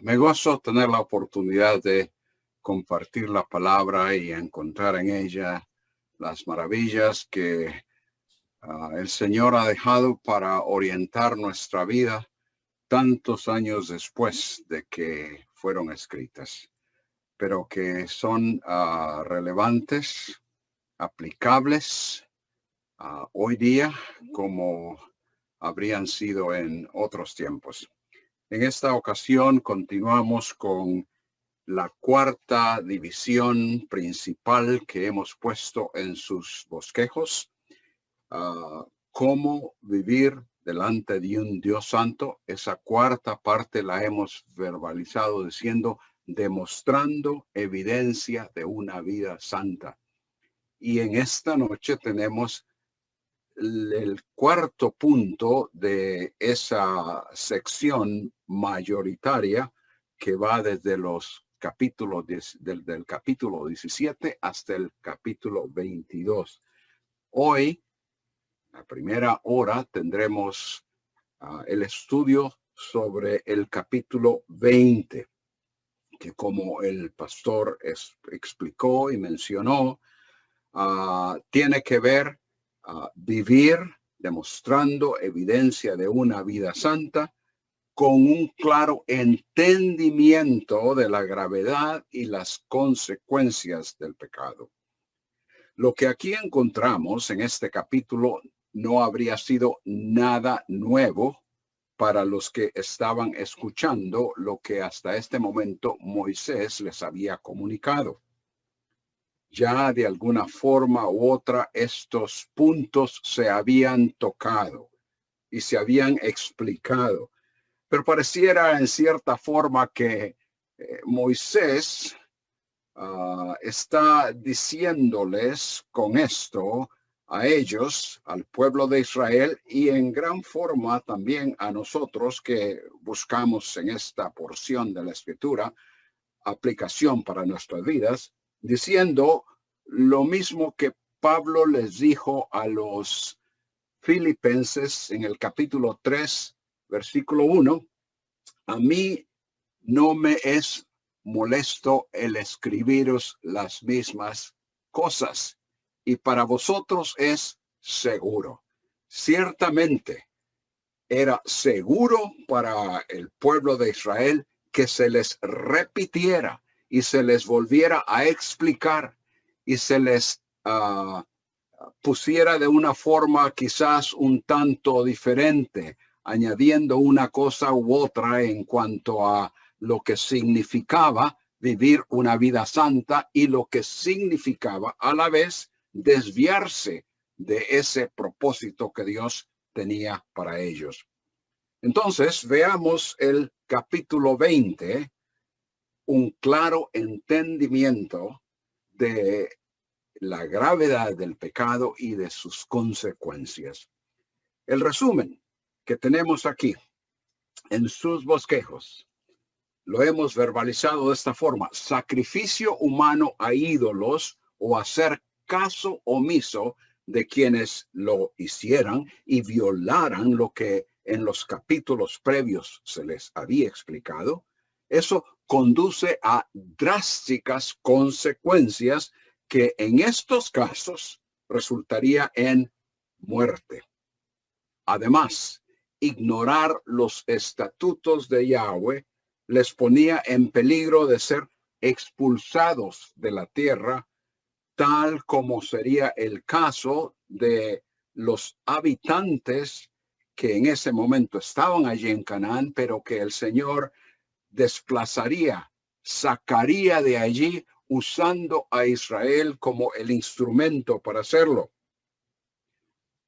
Me gozo tener la oportunidad de compartir la palabra y encontrar en ella las maravillas que el Señor ha dejado para orientar nuestra vida tantos años después de que fueron escritas, pero que son relevantes, aplicables hoy día como habrían sido en otros tiempos. En esta ocasión continuamos con la cuarta división principal que hemos puesto en sus bosquejos, cómo vivir delante de un Dios santo. Esa cuarta parte la hemos verbalizado diciendo, demostrando evidencia de una vida santa. Y en esta noche tenemos el cuarto punto de esa sección mayoritaria que va desde los capítulos del capítulo 17 hasta el capítulo 22. Hoy, la primera hora, tendremos el estudio sobre el capítulo 20, que como el pastor explicó y mencionó, tiene que ver vivir demostrando evidencia de una vida santa con un claro entendimiento de la gravedad y las consecuencias del pecado. Lo que aquí encontramos en este capítulo no habría sido nada nuevo para los que estaban escuchando lo que hasta este momento Moisés les había comunicado. Ya de alguna forma u otra estos puntos se habían tocado y se habían explicado, pero pareciera en cierta forma que Moisés está diciéndoles con esto a ellos, al pueblo de Israel, y en gran forma también a nosotros que buscamos en esta porción de la Escritura aplicación para nuestras vidas, diciendo lo mismo que Pablo les dijo a los Filipenses en el capítulo 3, versículo 1, a mí no me es molesto el escribiros las mismas cosas, y para vosotros es seguro. Ciertamente era seguro para el pueblo de Israel que se les repitiera y se les volviera a explicar y se les pusiera de una forma quizás un tanto diferente, añadiendo una cosa u otra en cuanto a lo que significaba vivir una vida santa y lo que significaba a la vez desviarse de ese propósito que Dios tenía para ellos. Entonces, veamos el capítulo 20, un claro entendimiento de la gravedad del pecado y de sus consecuencias. El resumen que tenemos aquí en sus bosquejos lo hemos verbalizado de esta forma: sacrificio humano a ídolos o hacer caso omiso de quienes lo hicieran y violaran lo que en los capítulos previos se les había explicado. Eso conduce a drásticas consecuencias que en estos casos resultaría en muerte. Además, ignorar los estatutos de Yahweh les ponía en peligro de ser expulsados de la tierra, tal como sería el caso de los habitantes que en ese momento estaban allí en Canaán, pero que el Señor desplazaría, sacaría de allí usando a Israel como el instrumento para hacerlo.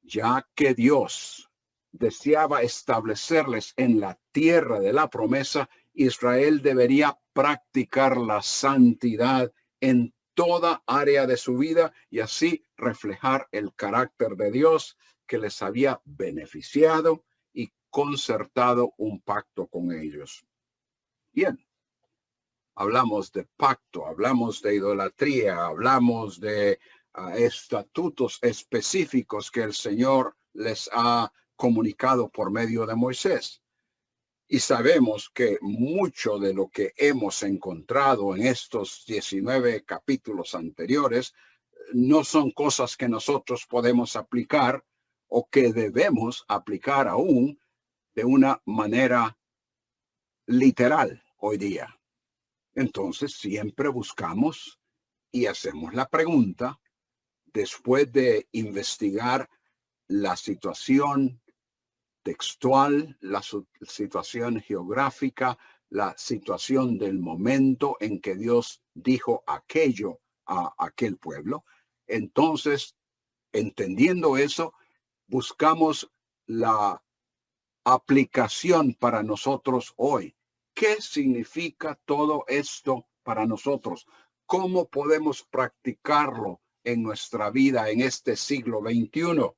Ya que Dios deseaba establecerles en la tierra de la promesa, Israel debería practicar la santidad en toda área de su vida y así reflejar el carácter de Dios que les había beneficiado y concertado un pacto con ellos. Bien, hablamos de pacto, hablamos de idolatría, hablamos de estatutos específicos que el Señor les ha comunicado por medio de Moisés. Y sabemos que mucho de lo que hemos encontrado en estos 19 capítulos anteriores no son cosas que nosotros podemos aplicar o que debemos aplicar aún de una manera literal hoy día. Entonces siempre buscamos y hacemos la pregunta, después de investigar la situación textual, la situación geográfica, la situación del momento en que Dios dijo aquello a aquel pueblo. Entonces, entendiendo eso, buscamos la aplicación para nosotros hoy. ¿Qué significa todo esto para nosotros? ¿Cómo podemos practicarlo en nuestra vida en este siglo XXI?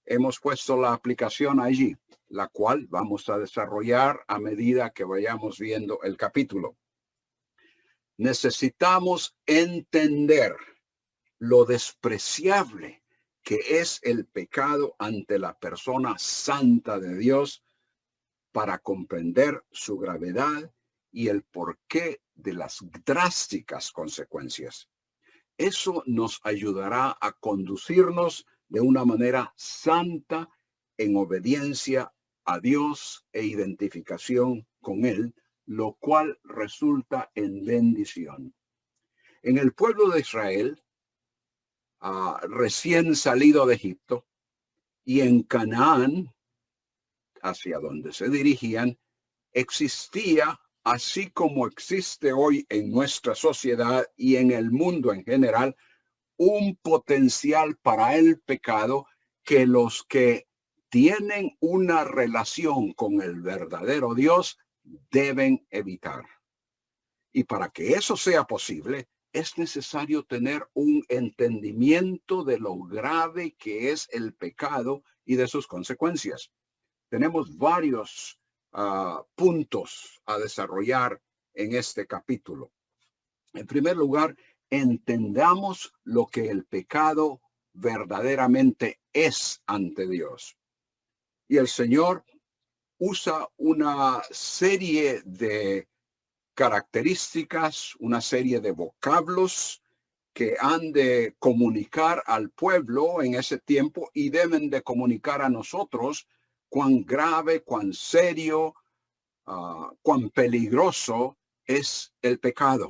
Hemos puesto la aplicación allí, la cual vamos a desarrollar a medida que vayamos viendo el capítulo. Necesitamos entender lo despreciable que es el pecado ante la persona santa de Dios para comprender su gravedad y el porqué de las drásticas consecuencias. Eso nos ayudará a conducirnos de una manera santa en obediencia a Dios e identificación con Él, lo cual resulta en bendición. En el pueblo de Israel, recién salido de Egipto, y en Canaán, hacia donde se dirigían, existía, así como existe hoy en nuestra sociedad y en el mundo en general, un potencial para el pecado que los que tienen una relación con el verdadero Dios deben evitar. Y para que eso sea posible, es necesario tener un entendimiento de lo grave que es el pecado y de sus consecuencias. Tenemos varios puntos a desarrollar en este capítulo. En primer lugar, entendamos lo que el pecado verdaderamente es ante Dios. Y el Señor usa una serie de características, una serie de vocablos que han de comunicar al pueblo en ese tiempo y deben de comunicar a nosotros cuán grave, cuán serio, cuán peligroso es el pecado.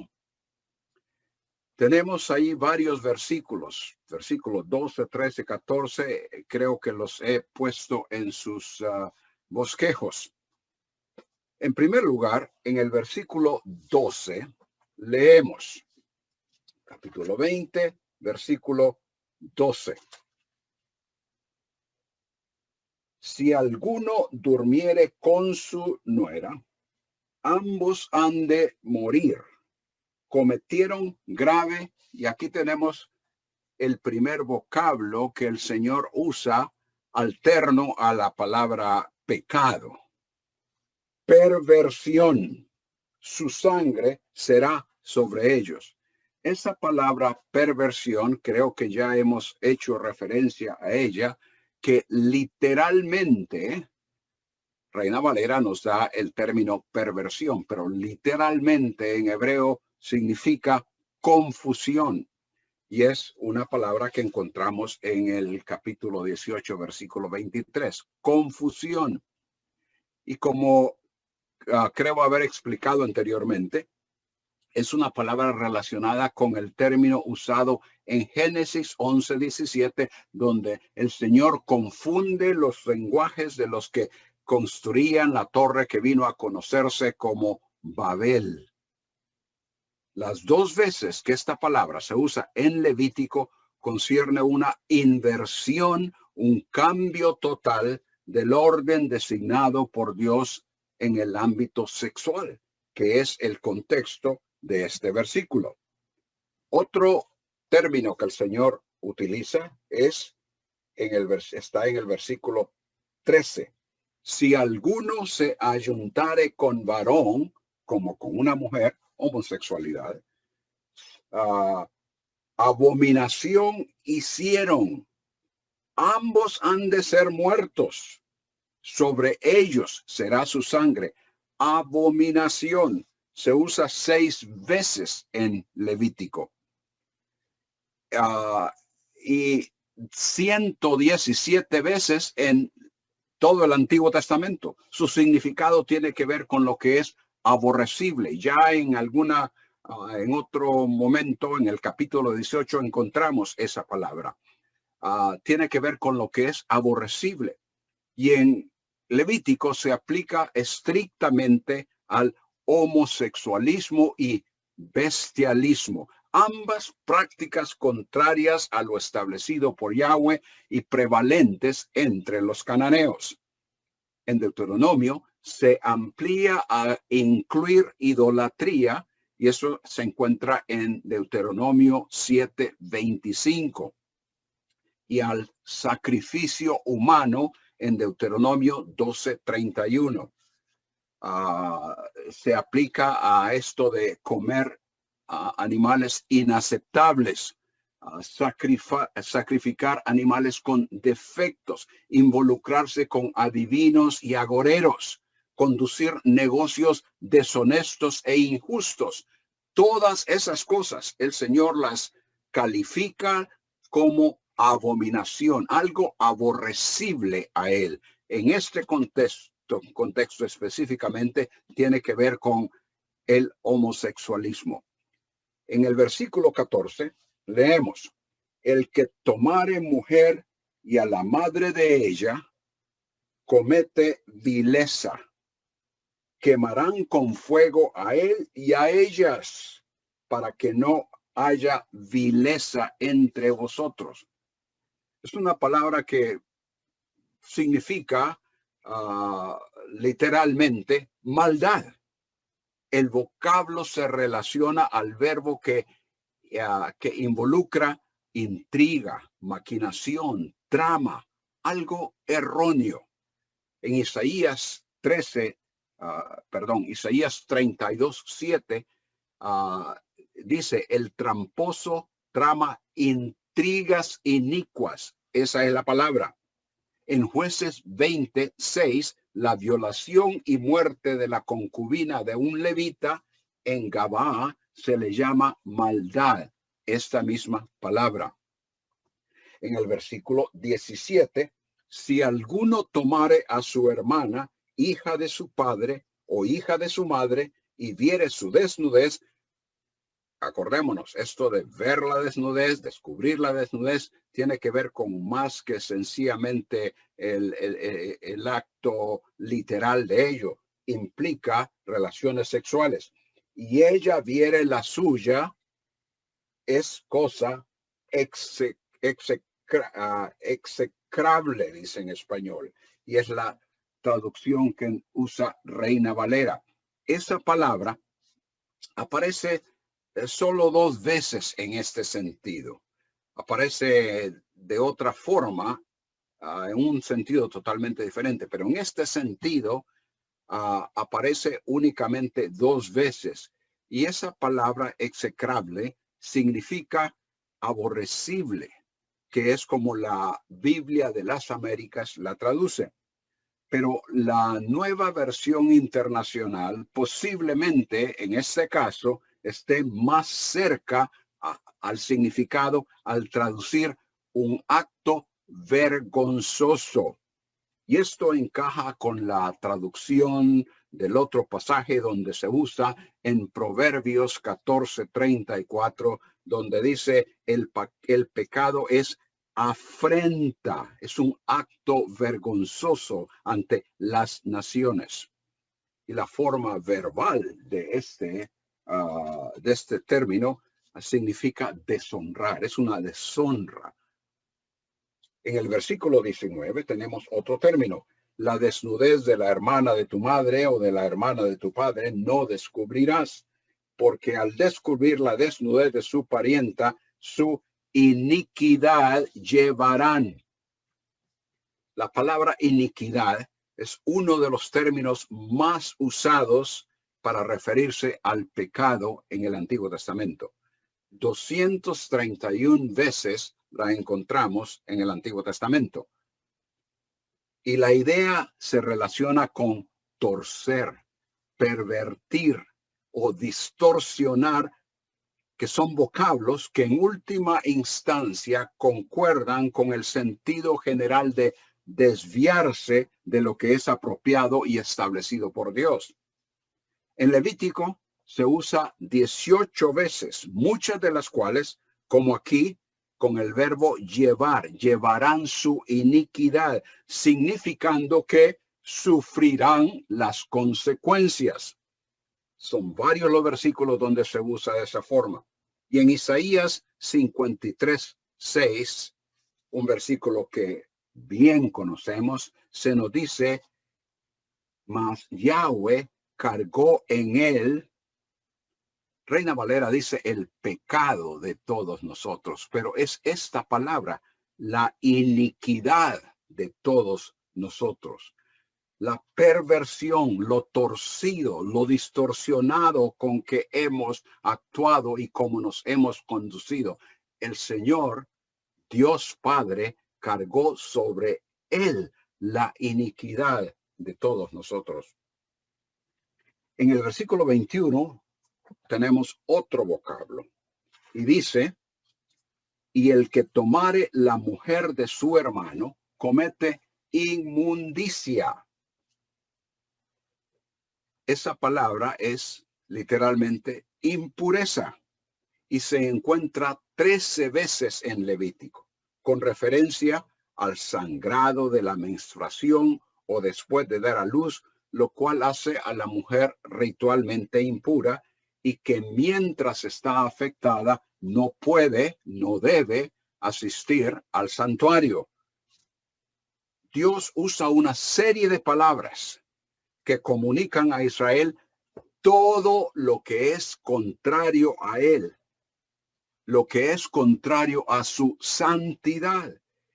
Tenemos ahí varios versículos 12, 13, 14, creo que los he puesto en sus bosquejos. En primer lugar, en el versículo 12, leemos, capítulo 20, versículo 12. Si alguno durmiere con su nuera, ambos han de morir. Cometieron grave, y aquí tenemos el primer vocablo que el Señor usa alterno a la palabra pecado. Perversión, su sangre será sobre ellos. Esa palabra perversión, creo que ya hemos hecho referencia a ella, que literalmente, Reina Valera nos da el término perversión, pero literalmente en hebreo significa confusión. Y es una palabra que encontramos en el capítulo 18, versículo 23, confusión. Y como creo haber explicado anteriormente, es una palabra relacionada con el término usado en Génesis 11:17, donde el Señor confunde los lenguajes de los que construían la torre que vino a conocerse como Babel. Las dos veces que esta palabra se usa en Levítico concierne una inversión, un cambio total del orden designado por Dios en el ámbito sexual, que es el contexto de este versículo. Otro término que el Señor utiliza está en el versículo 13. Si alguno se ayuntare con varón, como con una mujer, homosexualidad, abominación hicieron, ambos han de ser muertos. Sobre ellos será su sangre. Abominación se usa 6 veces en Levítico. Y 117 veces en todo el Antiguo Testamento. Su significado tiene que ver con lo que es aborrecible. Ya en en otro momento, en el capítulo 18, encontramos esa palabra. Tiene que ver con lo que es aborrecible. Y en Levítico se aplica estrictamente al homosexualismo y bestialismo, ambas prácticas contrarias a lo establecido por Yahweh y prevalentes entre los cananeos. En Deuteronomio se amplía a incluir idolatría, y eso se encuentra en Deuteronomio 7:25, y al sacrificio humano en Deuteronomio 12:31. Se aplica a esto de comer animales inaceptables, sacrificar animales con defectos, involucrarse con adivinos y agoreros, conducir negocios deshonestos e injustos. Todas esas cosas el Señor las califica como abominación, algo aborrecible a Él. En este contexto específicamente tiene que ver con el homosexualismo. En el versículo 14 leemos: el que tomare mujer y a la madre de ella comete vileza. Quemarán con fuego a él y a ellas, para que no haya vileza entre vosotros. Es una palabra que significa literalmente maldad. El vocablo se relaciona al verbo que involucra intriga, maquinación, trama, algo erróneo. En Isaías 32:7 dice: el tramposo trama intrigas inicuas. Esa es la palabra. En Jueces 20:6, la violación y muerte de la concubina de un levita en Gabaa se le llama maldad, esta misma palabra. En el versículo 17, si alguno tomare a su hermana, hija de su padre o hija de su madre, y viere su desnudez, acordémonos, esto de ver la desnudez, descubrir la desnudez, tiene que ver con más que sencillamente el acto literal de ello. Implica relaciones sexuales. Y ella viere la suya, es cosa execrable, dice en español. Y es la traducción que usa Reina Valera. Esa palabra aparece solo 2 veces en este sentido. Aparece de otra forma, en un sentido totalmente diferente, pero en este sentido aparece únicamente 2 veces. Y esa palabra execrable significa aborrecible, que es como la Biblia de las Américas la traduce. Pero la nueva versión internacional posiblemente en este caso esté más cerca al significado al traducir un acto vergonzoso. Y esto encaja con la traducción del otro pasaje donde se usa en Proverbios 14:34, donde dice el pecado es afrenta, es un acto vergonzoso ante las naciones. Y la forma verbal de este término significa deshonrar, es una deshonra. En el versículo 19 tenemos otro término: la desnudez de la hermana de tu madre o de la hermana de tu padre no descubrirás, porque al descubrir la desnudez de su parienta, su iniquidad llevarán. La palabra iniquidad es uno de los términos más usados para referirse al pecado en el Antiguo Testamento. 231 veces la encontramos en el Antiguo Testamento. Y la idea se relaciona con torcer, pervertir o distorsionar, que son vocablos que en última instancia concuerdan con el sentido general de desviarse de lo que es apropiado y establecido por Dios. En Levítico se usa 18 veces, muchas de las cuales, como aquí, con el verbo llevar, llevarán su iniquidad, significando que sufrirán las consecuencias. Son varios los versículos donde se usa de esa forma. Y en Isaías 53:6, un versículo que bien conocemos, se nos dice, mas Yahweh cargó en él, Reina Valera dice, el pecado de todos nosotros, pero es esta palabra, la iniquidad de todos nosotros. La perversión, lo torcido, lo distorsionado con que hemos actuado y cómo nos hemos conducido. El Señor, Dios Padre, cargó sobre él la iniquidad de todos nosotros. En el versículo 21 tenemos otro vocablo y dice, y el que tomare la mujer de su hermano comete inmundicia. Esa palabra es literalmente impureza y se encuentra 13 veces en Levítico, con referencia al sangrado de la menstruación o después de dar a luz, lo cual hace a la mujer ritualmente impura y que mientras está afectada no puede, no debe asistir al santuario. Dios usa una serie de palabras que comunican a Israel todo lo que es contrario a él, lo que es contrario a su santidad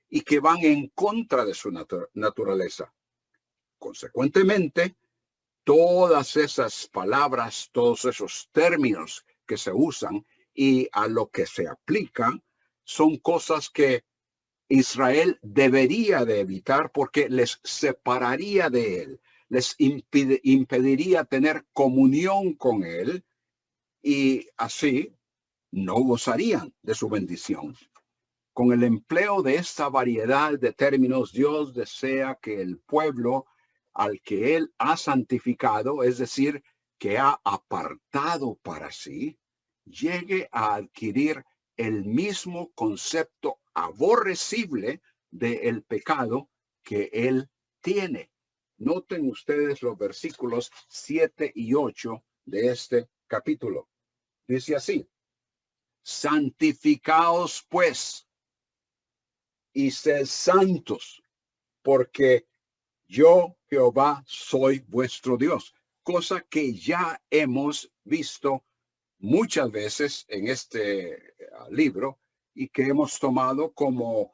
y que van en contra de su naturaleza. Consecuentemente, todas esas palabras, todos esos términos que se usan y a lo que se aplican son cosas que Israel debería de evitar porque les separaría de él, les impediría tener comunión con él y así no gozarían de su bendición. Con el empleo de esta variedad de términos, Dios desea que el pueblo al que él ha santificado, es decir, que ha apartado para sí, llegue a adquirir el mismo concepto aborrecible del pecado que él tiene. Noten ustedes los versículos 7 y 8 de este capítulo. Dice así, santificaos pues y sed santos, porque yo, Jehová, soy vuestro Dios. Cosa que ya hemos visto muchas veces en este libro y que hemos tomado como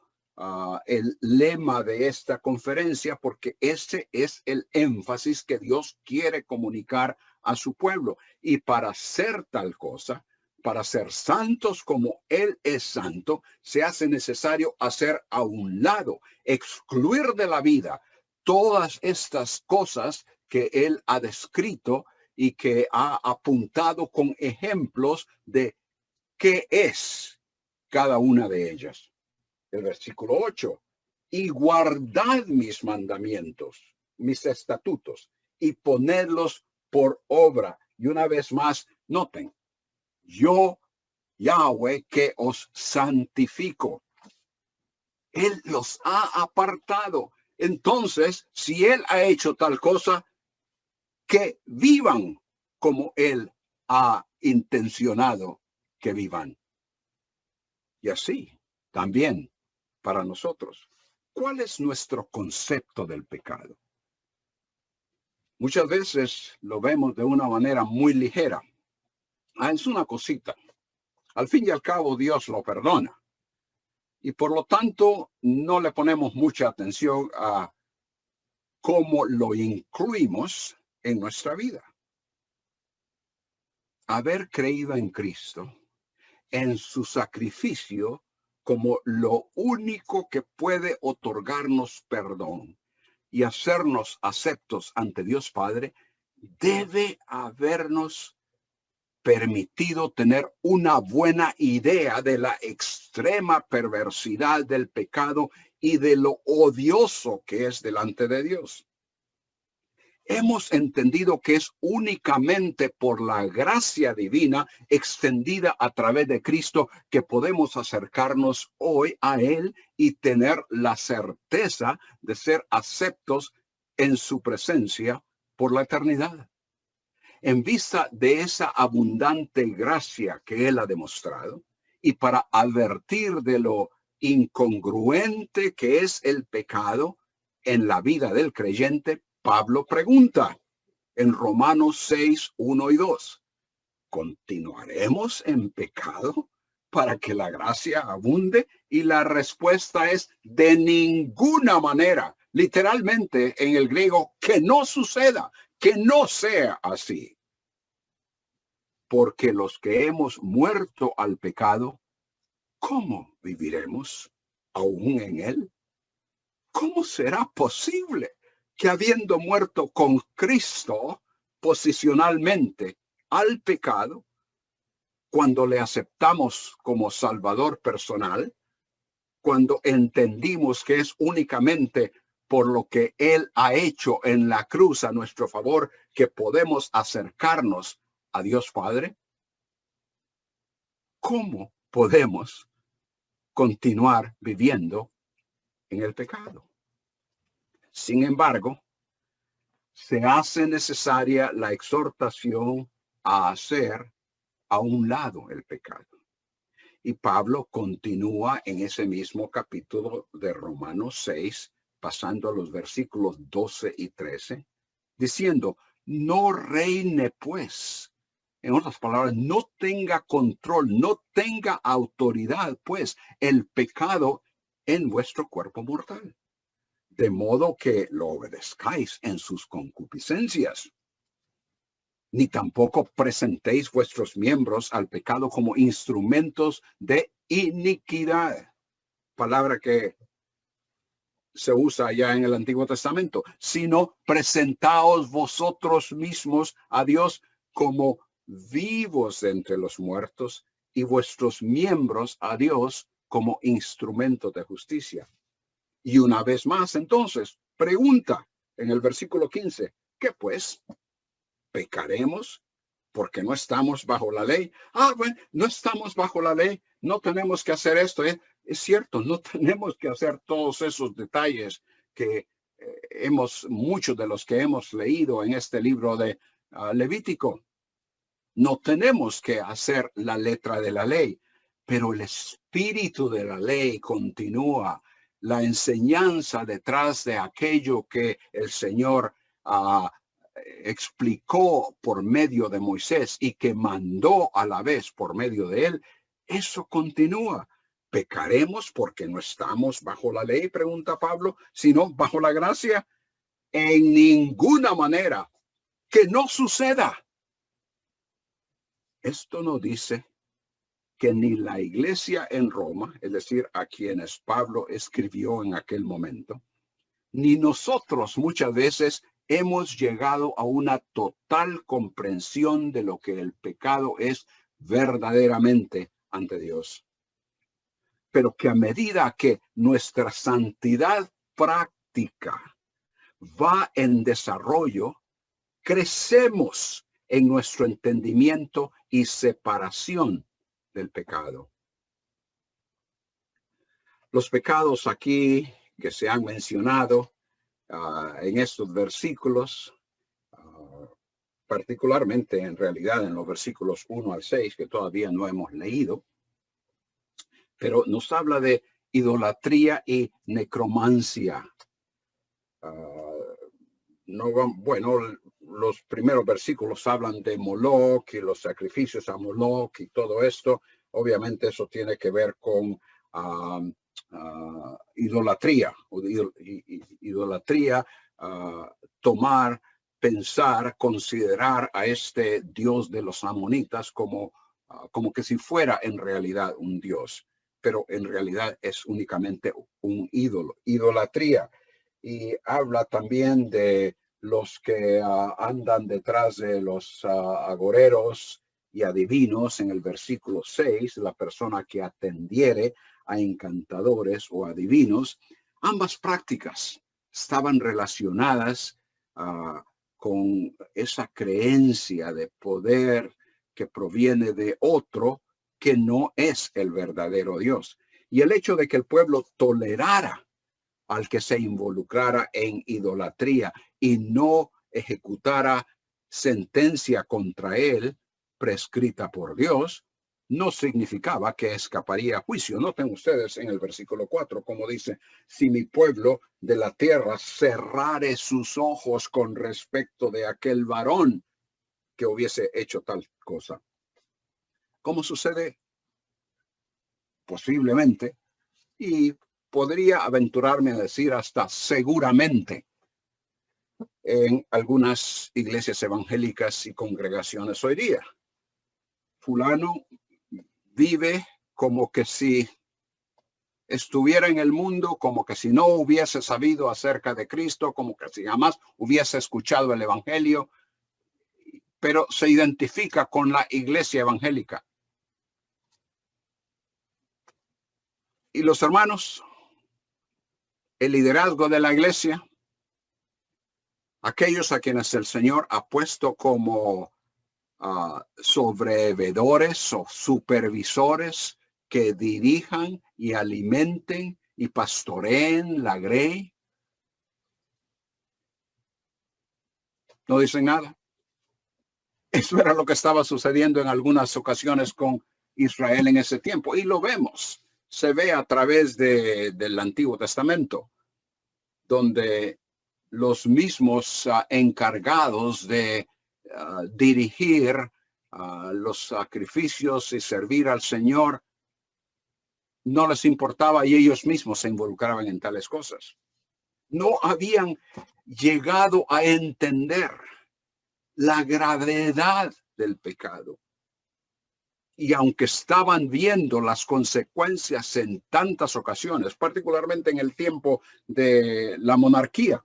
el lema de esta conferencia, porque ese es el énfasis que Dios quiere comunicar a su pueblo. Y para hacer tal cosa, para ser santos como Él es santo, se hace necesario hacer a un lado, excluir de la vida todas estas cosas que Él ha descrito y que ha apuntado con ejemplos de qué es cada una de ellas. El versículo 8, y guardad mis mandamientos, mis estatutos, y ponedlos por obra. Y una vez más, noten, yo, Yahweh, que os santifico. Él los ha apartado. Entonces, si Él ha hecho tal cosa, que vivan como Él ha intencionado que vivan. Y así, también para nosotros, ¿cuál es nuestro concepto del pecado? Muchas veces lo vemos de una manera muy ligera. Es una cosita. Al fin y al cabo, Dios lo perdona. Y por lo tanto, no le ponemos mucha atención a cómo lo incluimos en nuestra vida. Haber creído en Cristo, en su sacrificio, como lo único que puede otorgarnos perdón, y hacernos aceptos ante Dios Padre, debe habernos permitido tener una buena idea de la extrema perversidad del pecado y de lo odioso que es delante de Dios. Hemos entendido que es únicamente por la gracia divina extendida a través de Cristo que podemos acercarnos hoy a Él y tener la certeza de ser aceptos en su presencia por la eternidad. En vista de esa abundante gracia que Él ha demostrado y para advertir de lo incongruente que es el pecado en la vida del creyente, Pablo pregunta en Romanos 6, 1 y 2, ¿continuaremos en pecado para que la gracia abunde? Y la respuesta es de ninguna manera. Literalmente en el griego, que no suceda, que no sea así. Porque los que hemos muerto al pecado, ¿cómo viviremos aún en él? ¿Cómo será posible que habiendo muerto con Cristo posicionalmente al pecado, cuando le aceptamos como Salvador personal, cuando entendimos que es únicamente por lo que Él ha hecho en la cruz a nuestro favor que podemos acercarnos a Dios Padre? ¿Cómo podemos continuar viviendo en el pecado? Sin embargo, se hace necesaria la exhortación a hacer a un lado el pecado. Y Pablo continúa en ese mismo capítulo de Romanos 6, pasando a los versículos 12 y 13, diciendo, no reine pues. En otras palabras, no tenga control, no tenga autoridad, pues, el pecado en vuestro cuerpo mortal, de modo que lo obedezcáis en sus concupiscencias. Ni tampoco presentéis vuestros miembros al pecado como instrumentos de iniquidad. Palabra que se usa ya en el Antiguo Testamento, sino presentaos vosotros mismos a Dios como vivos de entre los muertos y vuestros miembros a Dios como instrumentos de justicia. Y una vez más, entonces, pregunta en el versículo 15, ¿qué pues? ¿Pecaremos porque no estamos bajo la ley? Bueno, no estamos bajo la ley, no tenemos que hacer esto. Es cierto, no tenemos que hacer todos esos detalles que muchos de los que hemos leído en este libro de Levítico. No tenemos que hacer la letra de la ley, pero el espíritu de la ley continúa. La enseñanza detrás de aquello que el Señor explicó por medio de Moisés y que mandó a la vez por medio de él, eso continúa. ¿Pecaremos porque no estamos bajo la ley? Pregunta Pablo, sino bajo la gracia. En ninguna manera. Que no suceda. Esto no dice que ni la iglesia en Roma, es decir, a quienes Pablo escribió en aquel momento, ni nosotros muchas veces hemos llegado a una total comprensión de lo que el pecado es verdaderamente ante Dios. Pero que a medida que nuestra santidad práctica va en desarrollo, crecemos en nuestro entendimiento y separación del pecado. Los pecados aquí que se han mencionado en estos versículos, particularmente en realidad en los versículos 1 al 6, que todavía no hemos leído, pero nos habla de idolatría y necromancia. Los primeros versículos hablan de Moloch y los sacrificios a Moloch y todo esto. Obviamente eso tiene que ver con idolatría, tomar, pensar, considerar a este Dios de los amonitas como que si fuera en realidad un Dios, pero en realidad es únicamente un ídolo, idolatría. y habla también de los que andan detrás de los agoreros y adivinos en el versículo 6, la persona que atendiere a encantadores o adivinos. Ambas prácticas estaban relacionadas con esa creencia de poder que proviene de otro que no es el verdadero Dios. Y el hecho de que el pueblo tolerara al que se involucrara en idolatría y no ejecutara sentencia contra él prescrita por Dios, no significaba que escaparía a juicio. Noten ustedes en el versículo 4, como dice, si mi pueblo de la tierra cerrare sus ojos con respecto de aquel varón que hubiese hecho tal cosa. ¿Cómo sucede? Posiblemente, y podría aventurarme a decir hasta seguramente, en algunas iglesias evangélicas y congregaciones hoy día. Fulano vive como que si estuviera en el mundo, como que si no hubiese sabido acerca de Cristo, como que si jamás hubiese escuchado el evangelio, pero se identifica con la iglesia evangélica. Y los hermanos, el liderazgo de la iglesia, aquellos a quienes el Señor ha puesto como sobrevedores o supervisores que dirijan y alimenten y pastoreen la grey. No dicen nada. Eso era lo que estaba sucediendo en algunas ocasiones con Israel en ese tiempo. Y lo vemos. Se ve a través del Antiguo Testamento, donde los mismos encargados de dirigir los sacrificios y servir al Señor no les importaba y ellos mismos se involucraban en tales cosas. No habían llegado a entender la gravedad del pecado. Y aunque estaban viendo las consecuencias en tantas ocasiones, particularmente en el tiempo de la monarquía,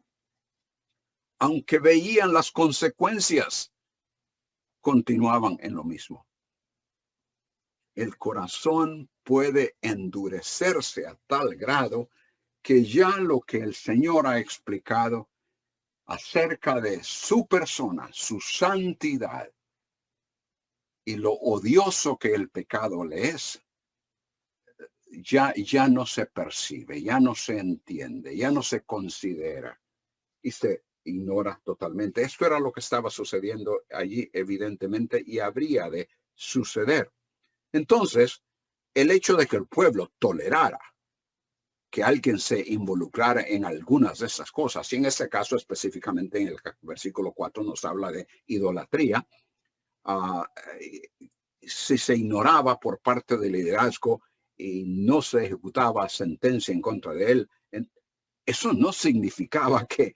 aunque veían las consecuencias, continuaban en lo mismo. El corazón puede endurecerse a tal grado que ya lo que el Señor ha explicado acerca de su persona, su santidad y lo odioso que el pecado le es, ya no se percibe, ya no se entiende, ya no se considera y se ignora totalmente. Esto era lo que estaba sucediendo allí, evidentemente, y habría de suceder. Entonces, el hecho de que el pueblo tolerara que alguien se involucrara en algunas de esas cosas, y en este caso específicamente en el versículo 4 nos habla de idolatría, si se ignoraba por parte del liderazgo y no se ejecutaba sentencia en contra de él, eso no significaba que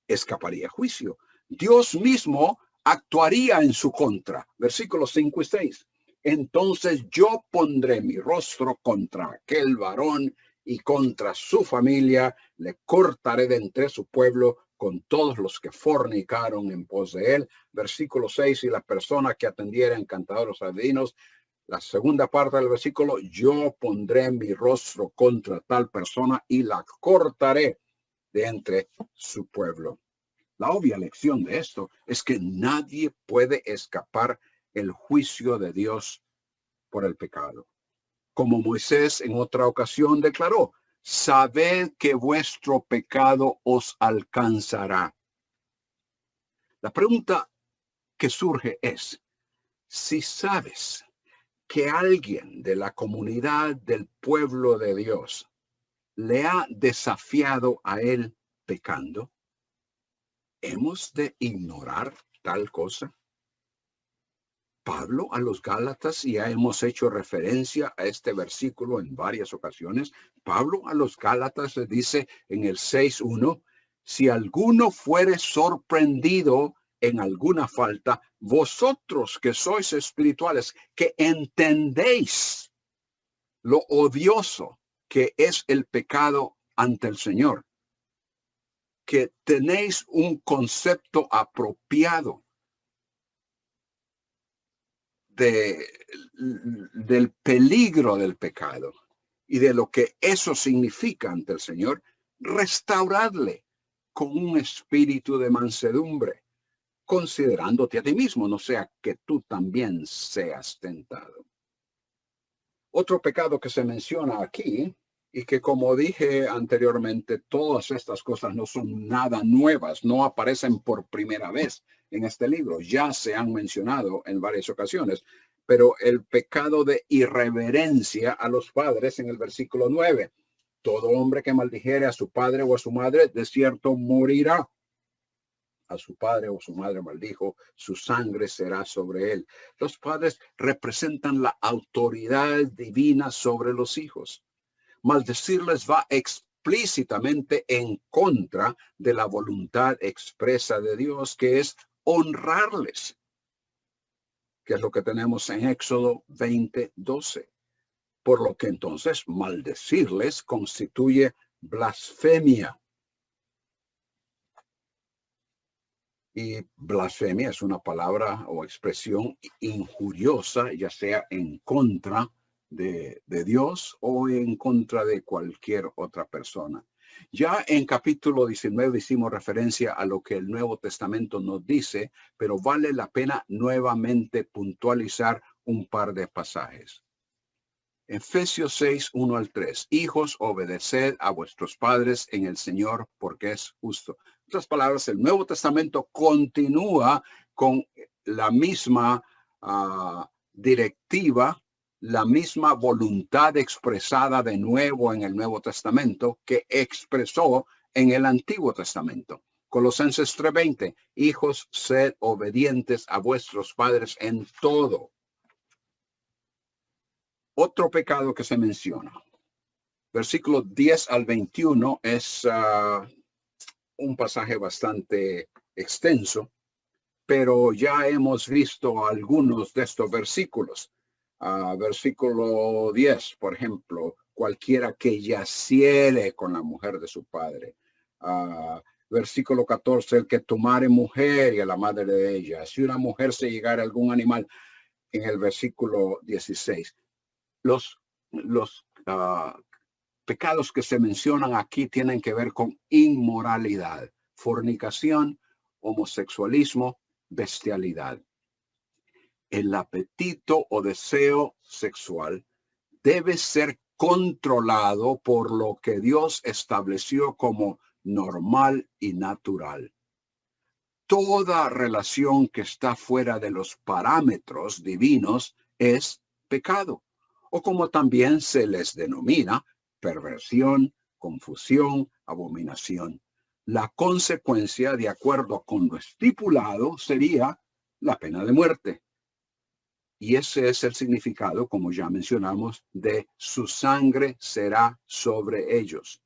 escaparía a juicio. Dios mismo actuaría en su contra. Versículos 5 y 6. Entonces yo pondré mi rostro contra aquel varón y contra su familia, le cortaré de entre su pueblo con todos los que fornicaron en pos de él. Versículo 6, y la persona que atendiera encantadores adivinos. La segunda parte del versículo, yo pondré mi rostro contra tal persona y la cortaré de entre su pueblo. La obvia lección de esto es que nadie puede escapar el juicio de Dios por el pecado. Como Moisés en otra ocasión declaró, sabed que vuestro pecado os alcanzará. La pregunta que surge es, si sabes que alguien de la comunidad del pueblo de Dios le ha desafiado a él pecando, ¿hemos de ignorar tal cosa? Pablo a los Gálatas, y ya hemos hecho referencia a este versículo en varias ocasiones, Pablo a los Gálatas le dice en el 6:1, si alguno fuere sorprendido en alguna falta, vosotros que sois espirituales, que entendéis lo odioso que es el pecado ante el Señor, que tenéis un concepto apropiado del peligro del pecado y de lo que eso significa ante el Señor, restauradle con un espíritu de mansedumbre, considerándote a ti mismo, no sea que tú también seas tentado. Otro pecado que se menciona aquí, y que como dije anteriormente, todas estas cosas no son nada nuevas, no aparecen por primera vez en este libro, ya se han mencionado en varias ocasiones, pero el pecado de irreverencia a los padres en el versículo 9. Todo hombre que maldijere a su padre o a su madre, de cierto morirá. A su padre o su madre maldijo, su sangre será sobre él. Los padres representan la autoridad divina sobre los hijos. Maldecirles va explícitamente en contra de la voluntad expresa de Dios, que es honrarles, que es lo que tenemos en Éxodo 20:12. Por lo que entonces maldecirles constituye blasfemia. Y blasfemia es una palabra o expresión injuriosa, ya sea en contra de Dios o en contra de cualquier otra persona. Ya en capítulo 19 hicimos referencia a lo que el Nuevo Testamento nos dice, pero vale la pena nuevamente puntualizar un par de pasajes. Efesios 6, 1 al 3. Hijos, obedeced a vuestros padres en el Señor, porque es justo. En otras palabras, el Nuevo Testamento continúa con la misma directiva, la misma voluntad expresada de nuevo en el Nuevo Testamento que expresó en el Antiguo Testamento. Colosenses 3:20. Hijos, sed obedientes a vuestros padres en todo. Otro pecado que se menciona, versículos 10 al 21, es un pasaje bastante extenso, pero ya hemos visto algunos de estos versículos. Versículo 10, por ejemplo, cualquiera que yaciere con la mujer de su padre. Versículo 14, el que tomare mujer y a la madre de ella. Si una mujer se llegara a algún animal, en el versículo 16. Los pecados que se mencionan aquí tienen que ver con inmoralidad, fornicación, homosexualismo, bestialidad. El apetito o deseo sexual debe ser controlado por lo que Dios estableció como normal y natural. Toda relación que está fuera de los parámetros divinos es pecado, o como también se les denomina, perversión, confusión, abominación. La consecuencia, de acuerdo con lo estipulado, sería la pena de muerte. Y ese es el significado, como ya mencionamos, de su sangre será sobre ellos.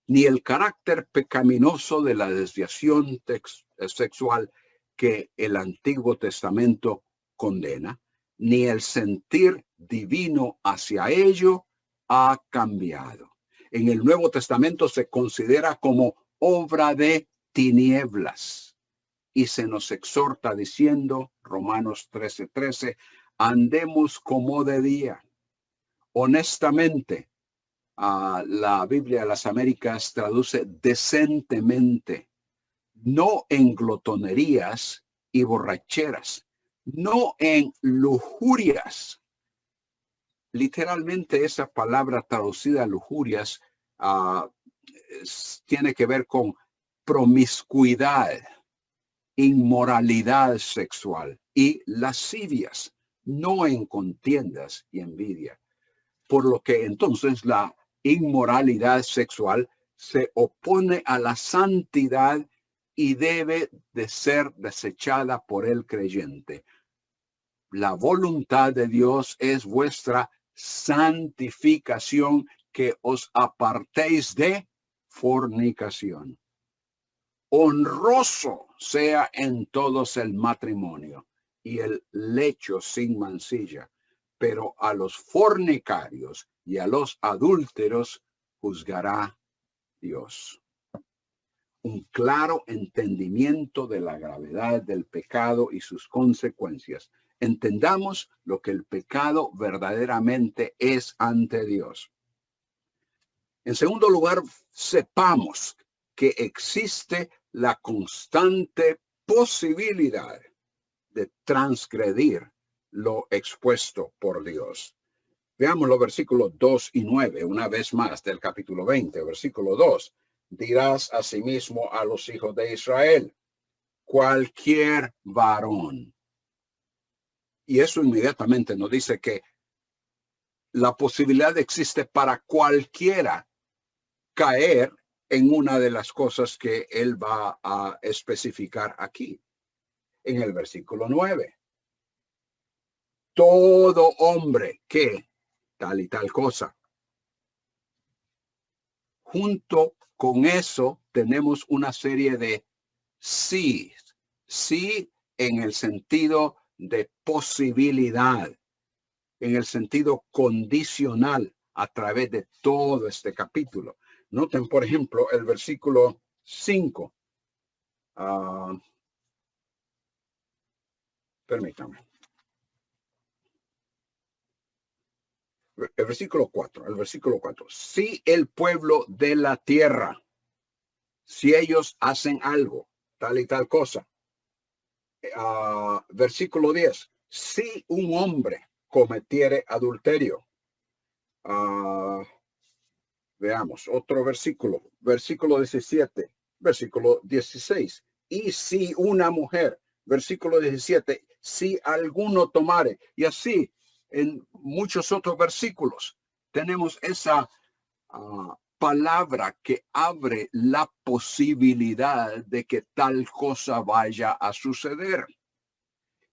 Ni el carácter pecaminoso de la desviación sexual que el Antiguo Testamento condena, ni el sentir divino hacia ello ha cambiado. En el Nuevo Testamento se considera como obra de tinieblas y se nos exhorta diciendo, Romanos 13:13, andemos como de día. Honestamente, la Biblia de las Américas traduce decentemente, no en glotonerías y borracheras, no en lujurias. Literalmente esa palabra traducida lujurias tiene que ver con promiscuidad, inmoralidad sexual y lascivias, no en contiendas y envidia. Por lo que entonces la inmoralidad sexual se opone a la santidad y debe de ser desechada por el creyente. La voluntad de Dios es vuestra santificación, que os apartéis de fornicación. Honroso sea en todos el matrimonio y el lecho sin mancilla, pero a los fornicarios y a los adúlteros juzgará Dios. un claro entendimiento de la gravedad del pecado y sus consecuencias. Entendamos lo que el pecado verdaderamente es ante Dios. En segundo lugar, sepamos que existe la constante posibilidad de transgredir lo expuesto por Dios. Veamos los versículos 2 y 9, una vez más, del capítulo 20, versículo 2. Dirás asimismo a los hijos de Israel, cualquier varón. Y eso inmediatamente nos dice que la posibilidad existe para cualquiera caer en una de las cosas que él va a especificar aquí, en el versículo 9. Todo hombre que tal y tal cosa. Junto con eso tenemos una serie de sí. Sí en el sentido de posibilidad, en el sentido condicional a través de todo este capítulo. Noten, por ejemplo, el versículo 5. Permítame. El versículo 4. Si el pueblo de la tierra, si ellos hacen algo, tal y tal cosa. Versículo 10. Si un hombre cometiere adulterio. Veamos, otro versículo. Versículo 17. Versículo 16. Y si una mujer. Versículo 17. Si alguno tomare. Y así, en muchos otros versículos, tenemos esa palabra que abre la posibilidad de que tal cosa vaya a suceder.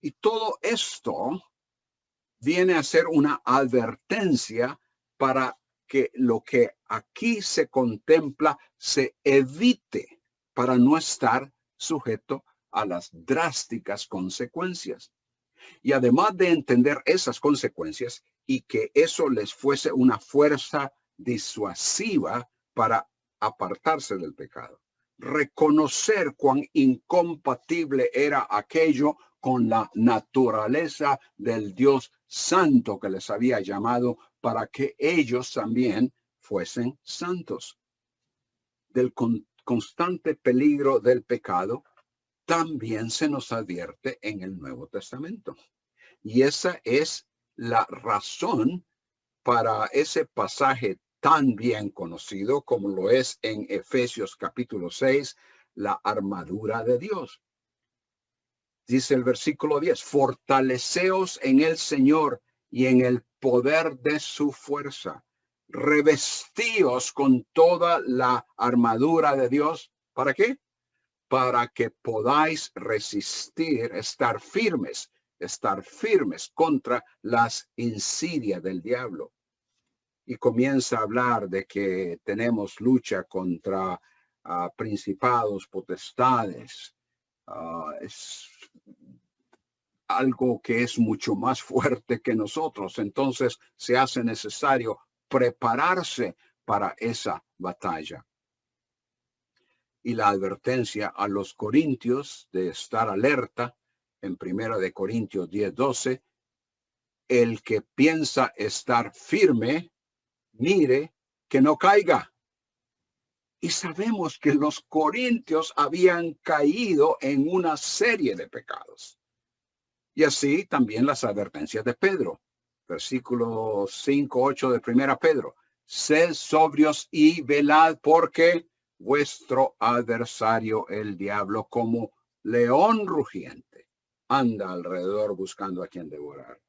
Y todo esto viene a ser una advertencia para que lo que aquí se contempla se evite para no estar sujeto a las drásticas consecuencias. Y además de entender esas consecuencias y que eso les fuese una fuerza disuasiva para apartarse del pecado. Reconocer cuán incompatible era aquello con la naturaleza del Dios santo que les había llamado para que ellos también fuesen santos. Del constante peligro del pecado también se nos advierte en el Nuevo Testamento. Y esa es la razón para ese pasaje tan bien conocido como lo es en Efesios capítulo 6, la armadura de Dios. Dice el versículo 10, fortaleceos en el Señor y en el poder de su fuerza. Revestíos con toda la armadura de Dios. ¿Para qué? Para que podáis resistir, estar firmes contra las insidias del diablo. Y comienza a hablar de que tenemos lucha contra principados, potestades. Es algo que es mucho más fuerte que nosotros. Entonces se hace necesario prepararse para esa batalla. Y la advertencia a los corintios de estar alerta en 1 Corintios 10:12, el que piensa estar firme, mire que no caiga. Y sabemos que los corintios habían caído en una serie de pecados. Y así también las advertencias de Pedro. Versículo 5-8 de 1 Pedro. Sed sobrios y velad porque vuestro adversario el diablo como león rugiente anda alrededor buscando a quien devorar.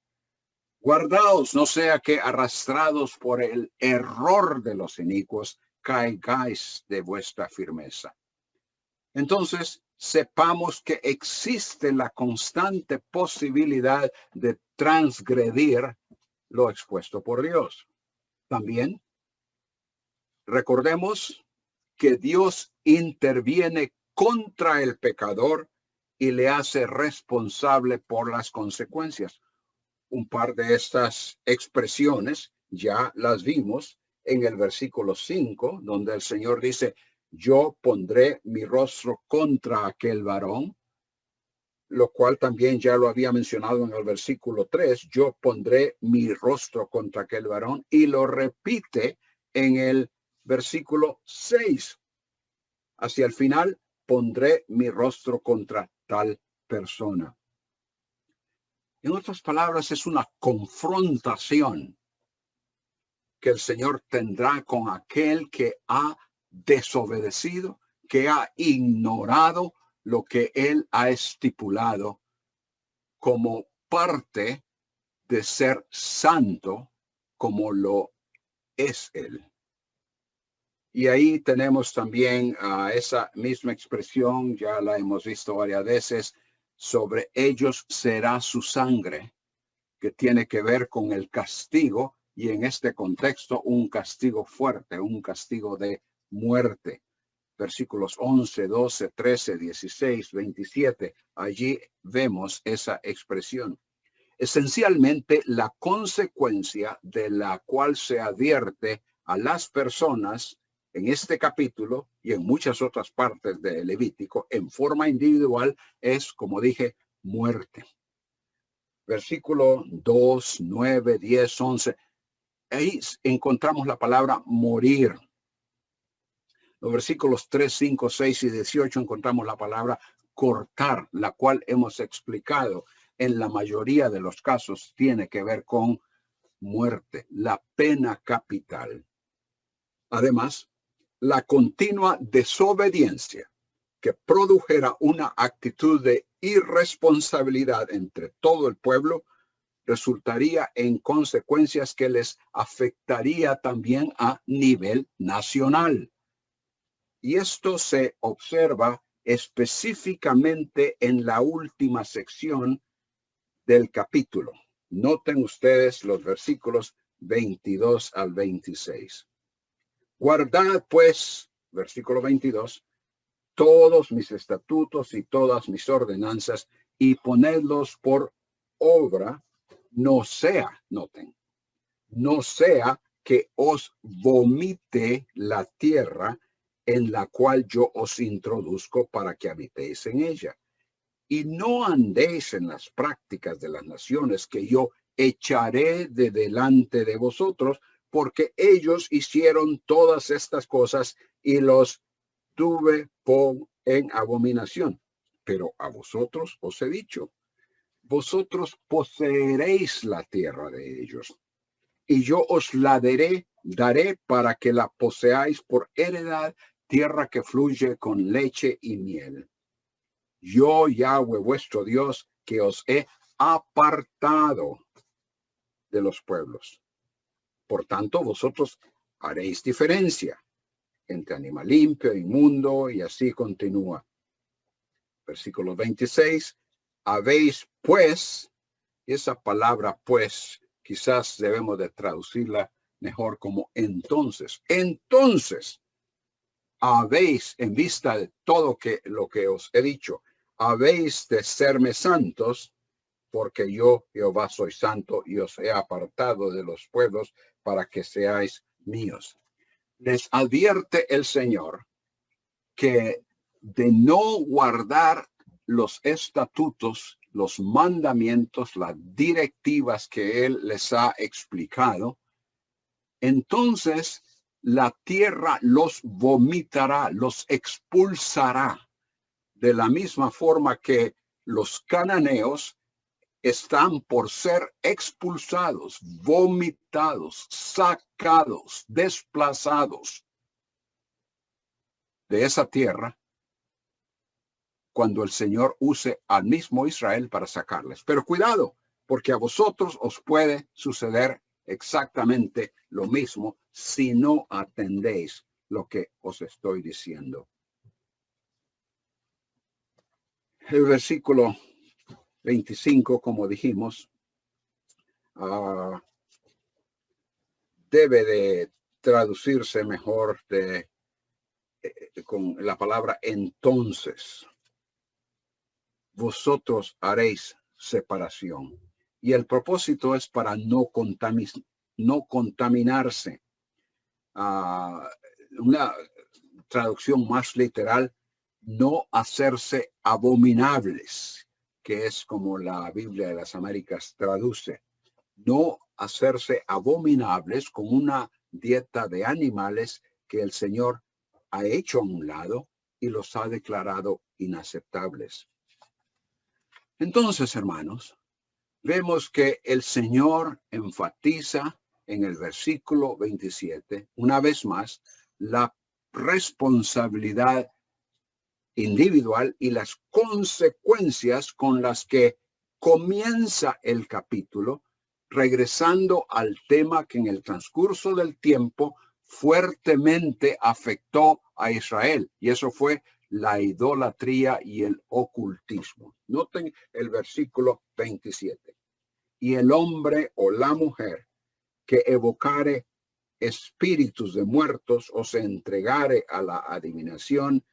Guardaos, no sea que arrastrados por el error de los inicuos caigáis de vuestra firmeza. Entonces, sepamos que existe la constante posibilidad de transgredir lo expuesto por Dios. También recordemos que Dios interviene contra el pecador y le hace responsable por las consecuencias. Un par de estas expresiones ya las vimos en el versículo 5, donde el Señor dice, yo pondré mi rostro contra aquel varón, lo cual también ya lo había mencionado en el versículo 3, yo pondré mi rostro contra aquel varón, y lo repite en el versículo 6. Hacia el final, pondré mi rostro contra tal persona. En otras palabras, es una confrontación que el Señor tendrá con aquel que ha desobedecido, que ha ignorado lo que Él ha estipulado como parte de ser santo como lo es Él. Y ahí tenemos también esa misma expresión, ya la hemos visto varias veces, sobre ellos será su sangre, que tiene que ver con el castigo, y en este contexto un castigo fuerte, un castigo de muerte. Versículos 11, 12, 13, 16, 27, allí vemos esa expresión. Esencialmente, la consecuencia de la cual se advierte a las personas en este capítulo y en muchas otras partes de Levítico en forma individual es, como dije, muerte. Versículo 2, 9, 10, 11. Ahí encontramos la palabra morir. Los versículos 3, 5, 6 y 18 encontramos la palabra cortar, la cual hemos explicado en la mayoría de los casos tiene que ver con muerte, la pena capital. Además, la continua desobediencia que produjera una actitud de irresponsabilidad entre todo el pueblo resultaría en consecuencias que les afectaría también a nivel nacional. Y esto se observa específicamente en la última sección del capítulo. Noten ustedes los versículos 22 al 26. Guardad, pues, versículo 22, todos mis estatutos y todas mis ordenanzas y ponedlos por obra, no sea, noten, no sea que os vomite la tierra en la cual yo os introduzco para que habitéis en ella. Y no andéis en las prácticas de las naciones que yo echaré de delante de vosotros, porque ellos hicieron todas estas cosas y los tuve en abominación. Pero a vosotros os he dicho, vosotros poseeréis la tierra de ellos, y yo os la daré para que la poseáis por heredad, tierra que fluye con leche y miel. Yo, Yahweh, vuestro Dios, que os he apartado de los pueblos. Por tanto, vosotros haréis diferencia entre animal limpio, inmundo, y así continúa. Versículo 26. Habéis, pues, y esa palabra, pues, quizás debemos de traducirla mejor como entonces. Entonces, habéis, en vista de todo lo que os he dicho, habéis de serme santos, porque yo, Jehová, soy santo y os he apartado de los pueblos para que seáis míos. Les advierte el Señor que de no guardar los estatutos, los mandamientos, las directivas que Él les ha explicado, entonces la tierra los vomitará, los expulsará, de la misma forma que los cananeos están por ser expulsados, vomitados, sacados, desplazados de esa tierra cuando el Señor use al mismo Israel para sacarles. Pero cuidado, porque a vosotros os puede suceder exactamente lo mismo si no atendéis lo que os estoy diciendo. El versículo 25, como dijimos, debe de traducirse mejor con la palabra entonces. Vosotros haréis separación. Y el propósito es para no contaminarse. traducción más literal, no hacerse abominables, que es como la Biblia de las Américas traduce. No hacerse abominables con una dieta de animales que el Señor ha hecho a un lado y los ha declarado inaceptables. Entonces, hermanos, vemos que el Señor enfatiza en el versículo 27, una vez más, la responsabilidad individual y las consecuencias con las que comienza el capítulo, regresando al tema que en el transcurso del tiempo fuertemente afectó a Israel, y eso fue la idolatría y el ocultismo. Noten el versículo 27. Y el hombre o la mujer que evocare espíritus de muertos o se entregare a la adivinación,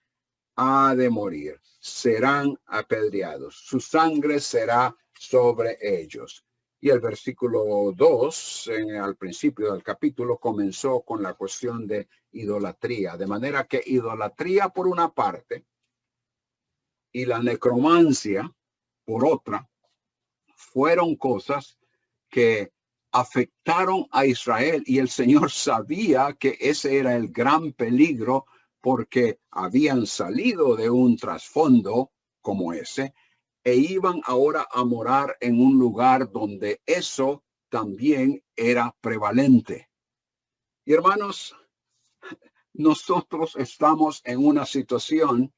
ha de morir, serán apedreados, su sangre será sobre ellos. Y el versículo 2, al principio del capítulo, comenzó con la cuestión de idolatría, de manera que idolatría por una parte y la necromancia por otra fueron cosas que afectaron a Israel, y el Señor sabía que ese era el gran peligro, porque habían salido de un trasfondo como ese e iban ahora a morar en un lugar donde eso también era prevalente. Y hermanos, nosotros estamos en una situación,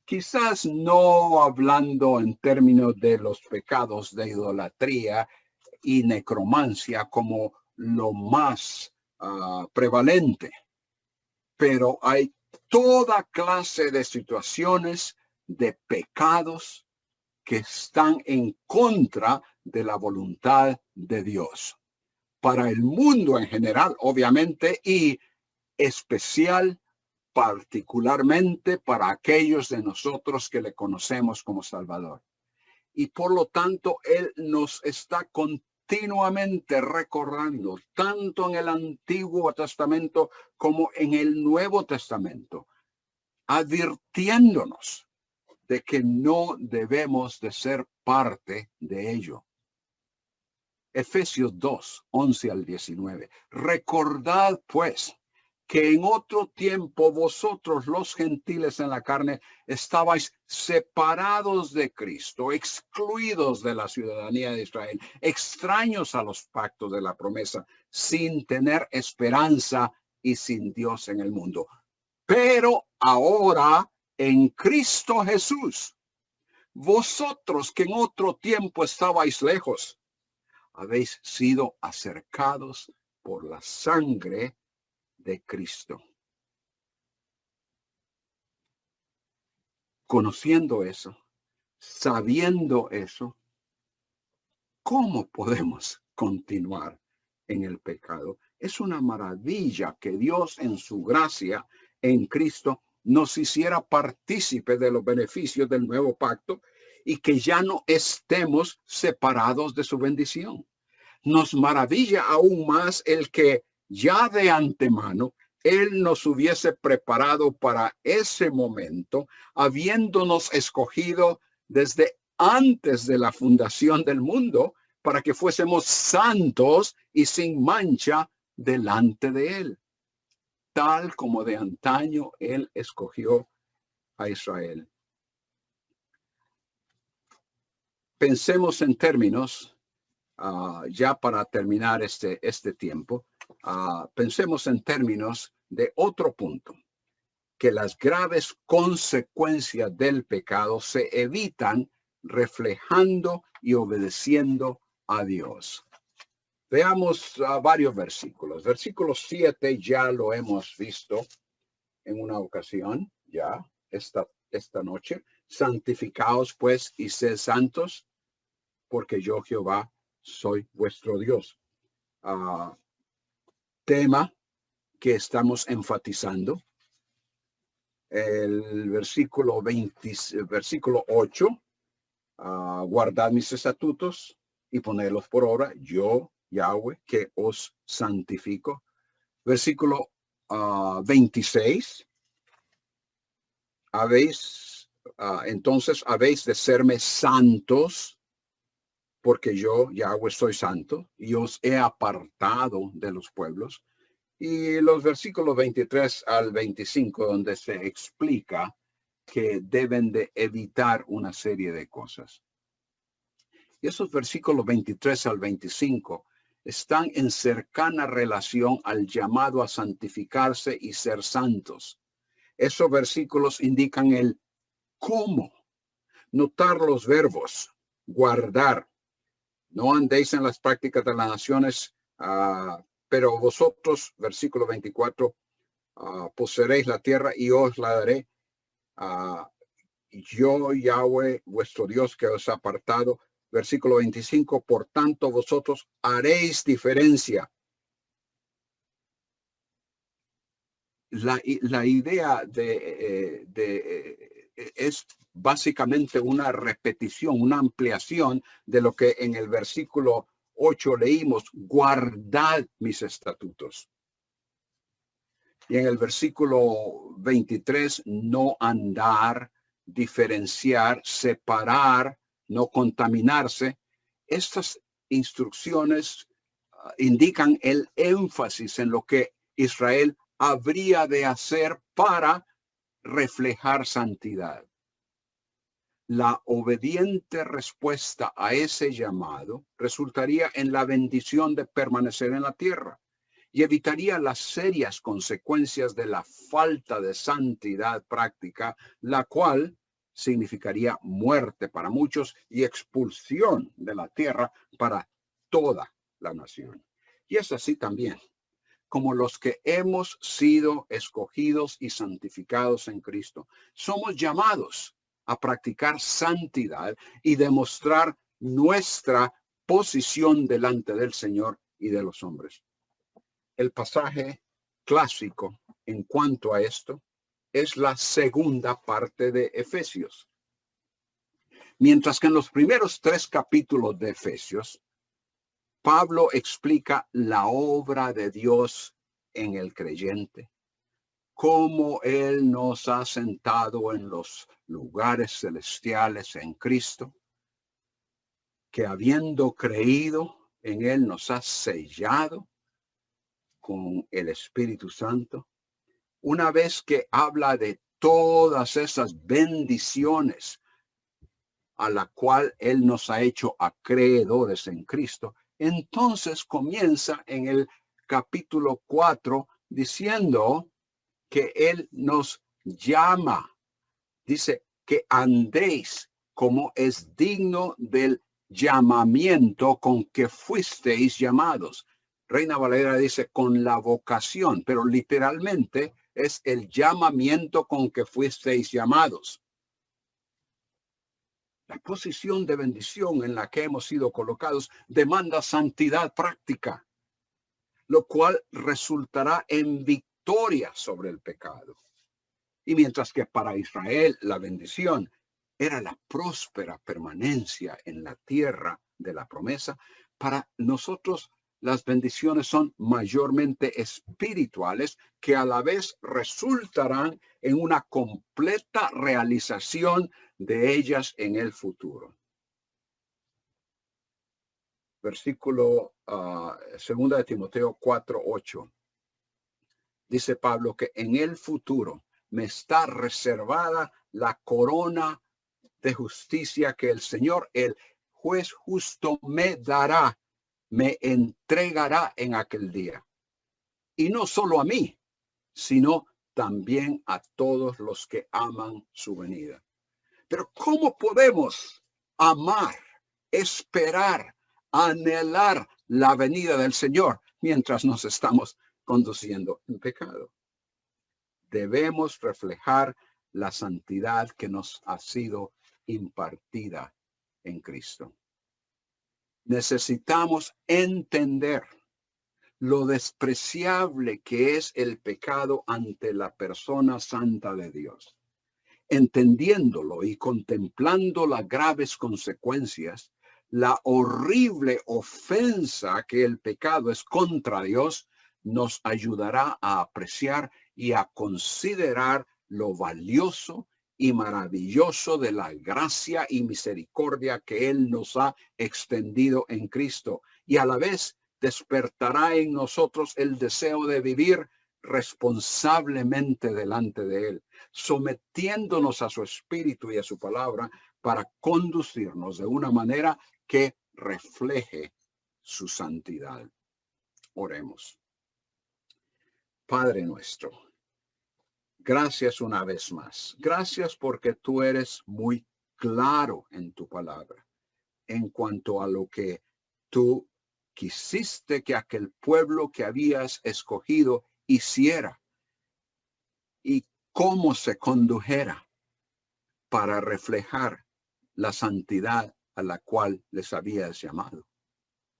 quizás no hablando en términos de los pecados de idolatría y necromancia como lo más prevalente, pero hay toda clase de situaciones, de pecados que están en contra de la voluntad de Dios. Para el mundo en general, obviamente, y particularmente para aquellos de nosotros que le conocemos como Salvador. Y por lo tanto, Él nos está continuamente recordando, tanto en el Antiguo Testamento como en el Nuevo Testamento, advirtiéndonos de que no debemos de ser parte de ello. Efesios 2, 11 al 19. Recordad, pues, que en otro tiempo vosotros los gentiles en la carne estabais separados de Cristo, excluidos de la ciudadanía de Israel, extraños a los pactos de la promesa, sin tener esperanza y sin Dios en el mundo. Pero ahora en Cristo Jesús, vosotros que en otro tiempo estabais lejos, habéis sido acercados por la sangre de Cristo. Conociendo eso, sabiendo eso, ¿cómo podemos continuar en el pecado? Es una maravilla que Dios en su gracia en Cristo nos hiciera partícipe de los beneficios del nuevo pacto y que ya no estemos separados de su bendición. Nos maravilla aún más el que ya de antemano Él nos hubiese preparado para ese momento, habiéndonos escogido desde antes de la fundación del mundo, para que fuésemos santos y sin mancha delante de Él, tal como de antaño Él escogió a Israel. Pensemos en términos, ya para terminar este tiempo, pensemos en términos de otro punto, que las graves consecuencias del pecado se evitan reflejando y obedeciendo a Dios. Veamos varios versículos. Versículo 7 ya lo hemos visto en una ocasión, ya esta noche. Santificaos pues y sed santos, porque yo Jehová soy vuestro Dios. Tema que estamos enfatizando. El versículo 8, guardad mis estatutos y ponedlos por obra, yo, Yahweh, que os santifico. Versículo 26, entonces habéis de serme santos, porque yo, Yahweh, soy santo, y os he apartado de los pueblos. Y los versículos 23 al 25, donde se explica que deben de evitar una serie de cosas. Y esos versículos 23 al 25 están en cercana relación al llamado a santificarse y ser santos. Esos versículos indican el cómo. Notar los verbos, guardar. No andéis en las prácticas de las naciones, pero vosotros, versículo 24, poseeréis la tierra y os la daré. Yo, Yahweh, vuestro Dios, que os ha apartado. Versículo 25, por tanto vosotros haréis diferencia. La idea es básicamente una repetición, una ampliación de lo que en el versículo 8 leímos, guardad mis estatutos. Y en el versículo 23, no andar, diferenciar, separar, no contaminarse. Estas instrucciones indican el énfasis en lo que Israel habría de hacer para reflejar santidad. La obediente respuesta a ese llamado resultaría en la bendición de permanecer en la tierra y evitaría las serias consecuencias de la falta de santidad práctica, la cual significaría muerte para muchos y expulsión de la tierra para toda la nación. Y es así también como los que hemos sido escogidos y santificados en Cristo. Somos llamados a practicar santidad y demostrar nuestra posición delante del Señor y de los hombres. El pasaje clásico en cuanto a esto es la segunda parte de Efesios. Mientras que en los primeros 3 capítulos de Efesios, Pablo explica la obra de Dios en el creyente, cómo Él nos ha sentado en los lugares celestiales en Cristo, que habiendo creído en Él nos ha sellado con el Espíritu Santo. Una vez que habla de todas esas bendiciones a la cual Él nos ha hecho acreedores en Cristo, entonces comienza en el capítulo 4 diciendo que Él nos llama. Dice que andéis como es digno del llamamiento con que fuisteis llamados. Reina Valera dice con la vocación, pero literalmente es el llamamiento con que fuisteis llamados. La posición de bendición en la que hemos sido colocados demanda santidad práctica, lo cual resultará en victoria sobre el pecado. Y mientras que para Israel la bendición era la próspera permanencia en la tierra de la promesa, para nosotros las bendiciones son mayormente espirituales que a la vez resultarán en una completa realización de ellas en el futuro. Versículo 2 de Timoteo 4:8. Dice Pablo que en el futuro me está reservada la corona de justicia que el Señor, el juez justo, me dará, me entregará en aquel día. Y no solo a mí, sino también a todos los que aman su venida. Pero ¿cómo podemos amar, esperar, anhelar la venida del Señor mientras nos estamos conduciendo en pecado? Debemos reflejar la santidad que nos ha sido impartida en Cristo. Necesitamos entender lo despreciable que es el pecado ante la persona santa de Dios. Entendiéndolo y contemplando las graves consecuencias, la horrible ofensa que el pecado es contra Dios, nos ayudará a apreciar y a considerar lo valioso y maravilloso de la gracia y misericordia que Él nos ha extendido en Cristo. Y a la vez despertará en nosotros el deseo de vivir responsablemente delante de Él, sometiéndonos a su espíritu y a su palabra para conducirnos de una manera que refleje su santidad. Oremos. Padre nuestro, gracias una vez más. Gracias porque tú eres muy claro en tu palabra en cuanto a lo que tú quisiste que aquel pueblo que habías escogido hiciera y cómo se condujera para reflejar la santidad a la cual les habías llamado.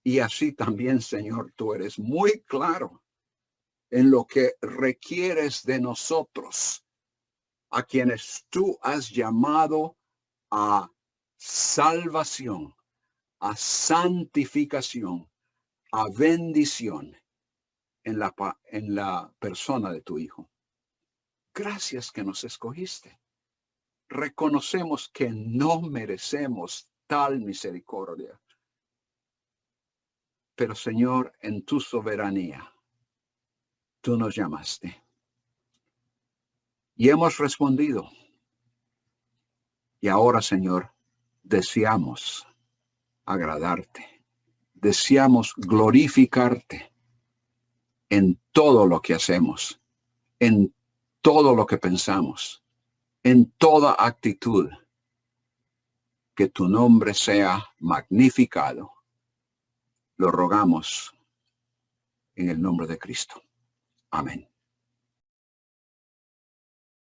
Y así también, Señor, tú eres muy claro en lo que requieres de nosotros, a quienes tú has llamado a salvación, a santificación, a bendición en la persona de tu Hijo. Gracias que nos escogiste. Reconocemos que no merecemos tal misericordia. Pero, Señor, en tu soberanía, tú nos llamaste. Y hemos respondido. Y ahora, Señor, deseamos agradarte. Deseamos glorificarte en todo lo que hacemos, en todo lo que pensamos, en toda actitud. Que tu nombre sea magnificado. Lo rogamos en el nombre de Cristo. Amén.